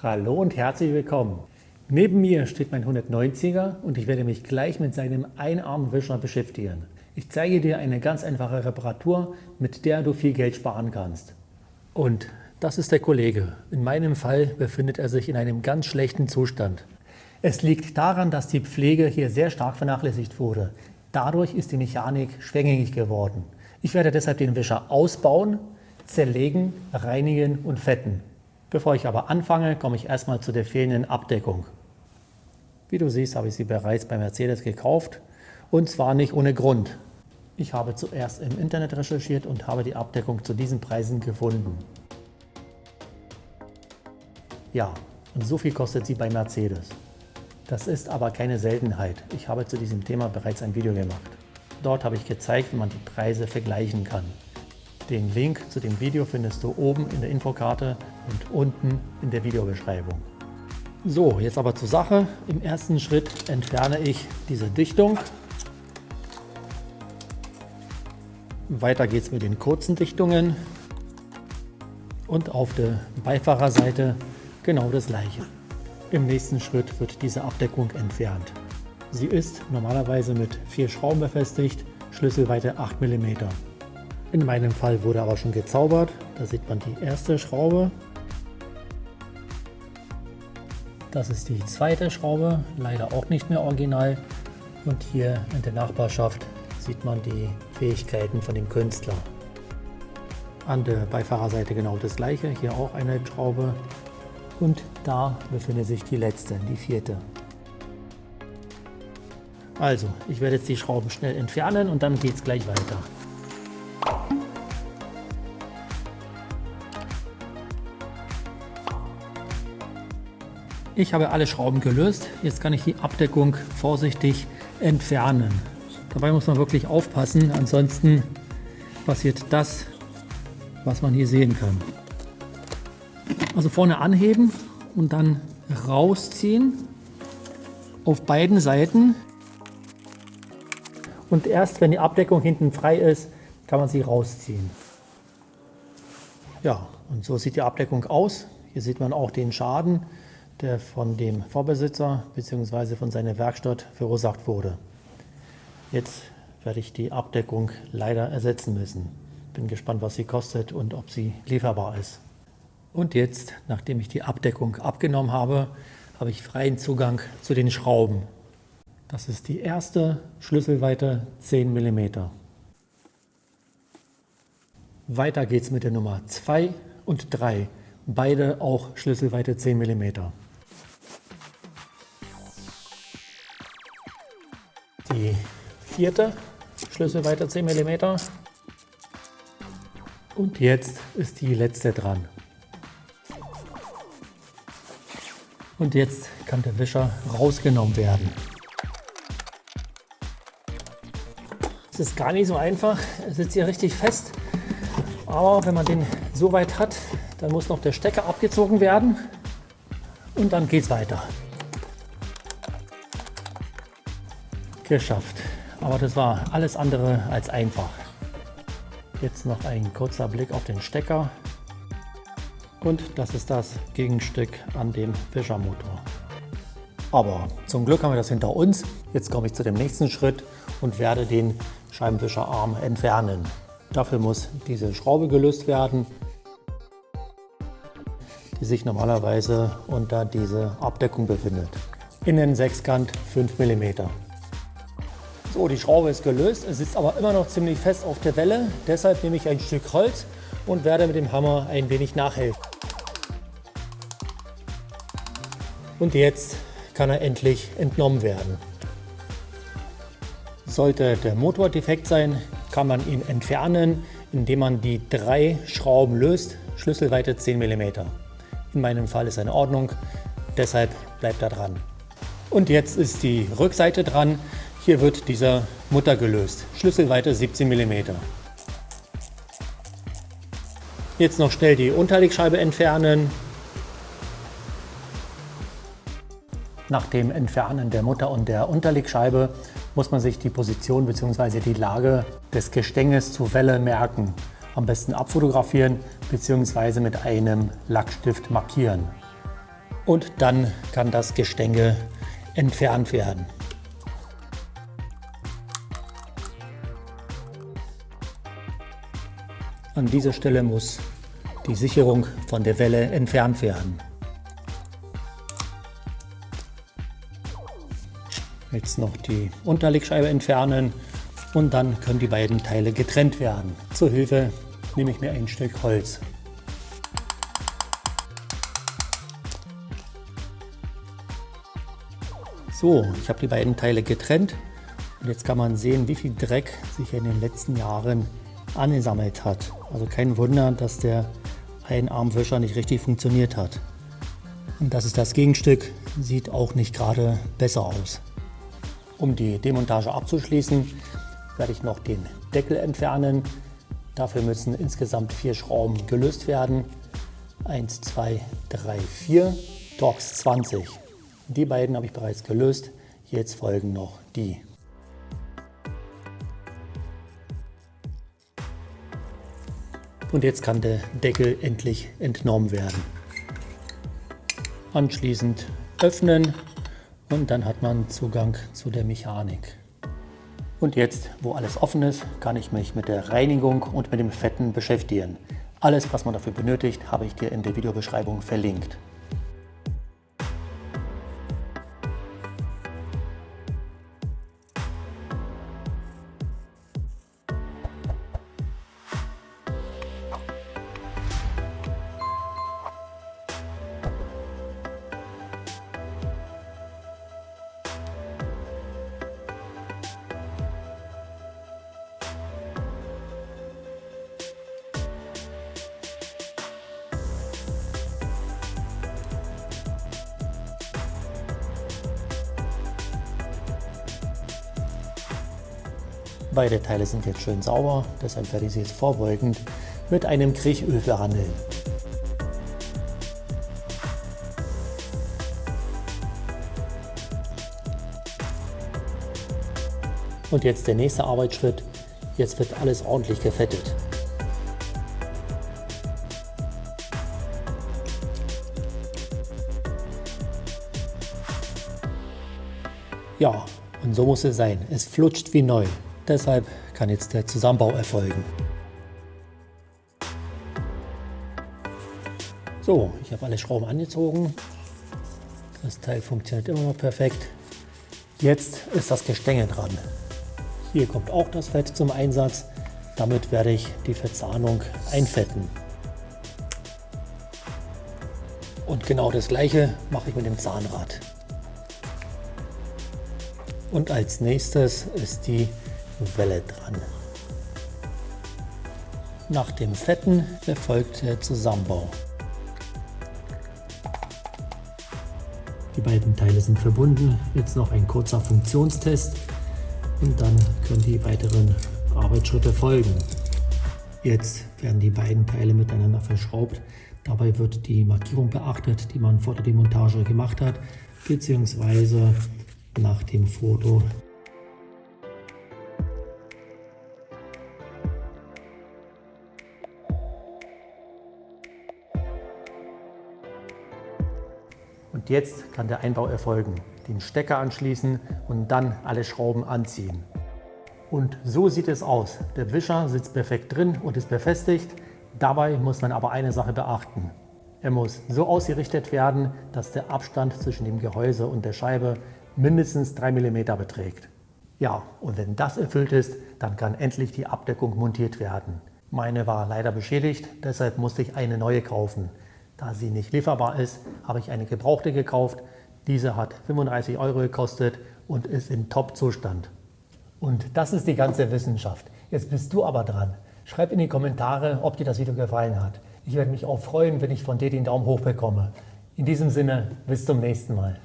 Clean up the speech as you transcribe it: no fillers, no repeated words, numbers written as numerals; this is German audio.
Hallo und herzlich willkommen. Neben mir steht mein 190er und ich werde mich gleich mit seinem Einarmwischer beschäftigen. Ich zeige dir eine ganz einfache Reparatur, mit der du viel Geld sparen kannst. Und das ist der Kollege. In meinem Fall befindet er sich in einem ganz schlechten Zustand. Es liegt daran, dass die Pflege hier sehr stark vernachlässigt wurde. Dadurch ist die Mechanik schwergängig geworden. Ich werde deshalb den Wischer ausbauen, zerlegen, reinigen und fetten. Bevor ich aber anfange, komme ich erstmal zu der fehlenden Abdeckung. Wie du siehst, habe ich sie bereits bei Mercedes gekauft und zwar nicht ohne Grund. Ich habe zuerst im Internet recherchiert und habe die Abdeckung zu diesen Preisen gefunden. Ja, und so viel kostet sie bei Mercedes. Das ist aber keine Seltenheit. Ich habe zu diesem Thema bereits ein Video gemacht. Dort habe ich gezeigt, wie man die Preise vergleichen kann. Den Link zu dem Video findest du oben in der Infokarte und unten in der Videobeschreibung. So, jetzt aber zur Sache. Im ersten Schritt entferne ich diese Dichtung. Weiter geht es mit den kurzen Dichtungen. Und auf der Beifahrerseite genau das gleiche. Im nächsten Schritt wird diese Abdeckung entfernt. Sie ist normalerweise mit 4 Schrauben befestigt, Schlüsselweite 8 mm. In meinem Fall wurde aber schon gezaubert. Da sieht man die erste Schraube. Das ist die zweite Schraube, leider auch nicht mehr original. Und hier in der Nachbarschaft sieht man die Fähigkeiten von dem Künstler. An der Beifahrerseite genau das gleiche, hier auch eine Schraube. Und da befindet sich die letzte, die vierte. Also, ich werde jetzt die Schrauben schnell entfernen und dann geht es gleich weiter. Ich habe alle Schrauben gelöst, jetzt kann ich die Abdeckung vorsichtig entfernen. Dabei muss man wirklich aufpassen, ansonsten passiert das, was man hier sehen kann. Also vorne anheben und dann rausziehen auf beiden Seiten. Und erst wenn die Abdeckung hinten frei ist, kann man sie rausziehen. Ja, und so sieht die Abdeckung aus. Hier sieht man auch den Schaden, der von dem Vorbesitzer bzw. von seiner Werkstatt verursacht wurde. Jetzt werde ich die Abdeckung leider ersetzen müssen. Bin gespannt, was sie kostet und ob sie lieferbar ist. Und jetzt, nachdem ich die Abdeckung abgenommen habe, habe ich freien Zugang zu den Schrauben. Das ist die erste, Schlüsselweite 10 mm. Weiter geht es mit der Nummer 2 und 3, beide auch Schlüsselweite 10 mm. Die vierte, Schlüsselweite 10 mm. Und jetzt ist die letzte dran. Und jetzt kann der Wischer rausgenommen werden. Es ist gar nicht so einfach, er sitzt hier richtig fest. Aber wenn man den so weit hat, dann muss noch der Stecker abgezogen werden und dann geht es weiter. Geschafft. Aber das war alles andere als einfach. Jetzt noch ein kurzer Blick auf den Stecker. Und das ist das Gegenstück an dem Wischermotor. Aber zum Glück haben wir das hinter uns. Jetzt komme ich zu dem nächsten Schritt und werde den Scheibenwischerarm entfernen. Dafür muss diese Schraube gelöst werden, die sich normalerweise unter dieser Abdeckung befindet. Innensechskant 5 mm. So, die Schraube ist gelöst, es sitzt aber immer noch ziemlich fest auf der Welle. Deshalb nehme ich ein Stück Holz und werde mit dem Hammer ein wenig nachhelfen. Und jetzt kann er endlich entnommen werden. Sollte der Motor defekt sein, kann man ihn entfernen, indem man die 3 Schrauben löst, Schlüsselweite 10 mm. In meinem Fall ist er in Ordnung, deshalb bleibt er dran. Und jetzt ist die Rückseite dran. Hier wird dieser Mutter gelöst, Schlüsselweite 17 mm. Jetzt noch schnell die Unterlegscheibe entfernen. Nach dem Entfernen der Mutter und der Unterlegscheibe muss man sich die Position bzw. die Lage des Gestänges zur Welle merken. Am besten abfotografieren bzw. mit einem Lackstift markieren. Und dann kann das Gestänge entfernt werden. An dieser Stelle muss die Sicherung von der Welle entfernt werden. Jetzt noch die Unterlegscheibe entfernen und dann können die beiden Teile getrennt werden. Zur Hilfe nehme ich mir ein Stück Holz. So, ich habe die beiden Teile getrennt und jetzt kann man sehen, wie viel Dreck sich in den letzten Jahren angesammelt hat. Also kein Wunder, dass der Einarmwischer nicht richtig funktioniert hat. Und das ist das Gegenstück, sieht auch nicht gerade besser aus. Um die Demontage abzuschließen, werde ich noch den Deckel entfernen. Dafür müssen insgesamt 4 Schrauben gelöst werden. 1, 2, 3, 4, Torx 20. Die beiden habe ich bereits gelöst. Jetzt folgen noch die. Und jetzt kann der Deckel endlich entnommen werden. Anschließend öffnen und dann hat man Zugang zu der Mechanik. Und jetzt, wo alles offen ist, kann ich mich mit der Reinigung und mit dem Fetten beschäftigen. Alles, was man dafür benötigt, habe ich dir in der Videobeschreibung verlinkt. Beide Teile sind jetzt schön sauber, deshalb werde ich sie jetzt vorbeugend mit einem Kriechöl behandeln. Und jetzt der nächste Arbeitsschritt, jetzt wird alles ordentlich gefettet. Ja, und so muss es sein, es flutscht wie neu. Deshalb kann jetzt der Zusammenbau erfolgen. So, ich habe alle Schrauben angezogen. Das Teil funktioniert immer noch perfekt. Jetzt ist das Gestänge dran. Hier kommt auch das Fett zum Einsatz. Damit werde ich die Verzahnung einfetten. Und genau das gleiche mache ich mit dem Zahnrad. Und als nächstes ist die Welle dran. Nach dem Fetten erfolgt der Zusammenbau. Die beiden Teile sind verbunden. Jetzt noch ein kurzer Funktionstest und dann können die weiteren Arbeitsschritte folgen. Jetzt werden die beiden Teile miteinander verschraubt. Dabei wird die Markierung beachtet, die man vor der Demontage gemacht hat, beziehungsweise nach dem Foto. Und jetzt kann der Einbau erfolgen. Den Stecker anschließen und dann alle Schrauben anziehen. Und so sieht es aus. Der Wischer sitzt perfekt drin und ist befestigt. Dabei muss man aber eine Sache beachten. Er muss so ausgerichtet werden, dass der Abstand zwischen dem Gehäuse und der Scheibe mindestens 3 mm beträgt. Ja, und wenn das erfüllt ist, dann kann endlich die Abdeckung montiert werden. Meine war leider beschädigt, deshalb musste ich eine neue kaufen. Da sie nicht lieferbar ist, habe ich eine gebrauchte gekauft. Diese hat 35 € gekostet und ist in Top-Zustand. Und das ist die ganze Wissenschaft. Jetzt bist du aber dran. Schreib in die Kommentare, ob dir das Video gefallen hat. Ich werde mich auch freuen, wenn ich von dir den Daumen hoch bekomme. In diesem Sinne, bis zum nächsten Mal.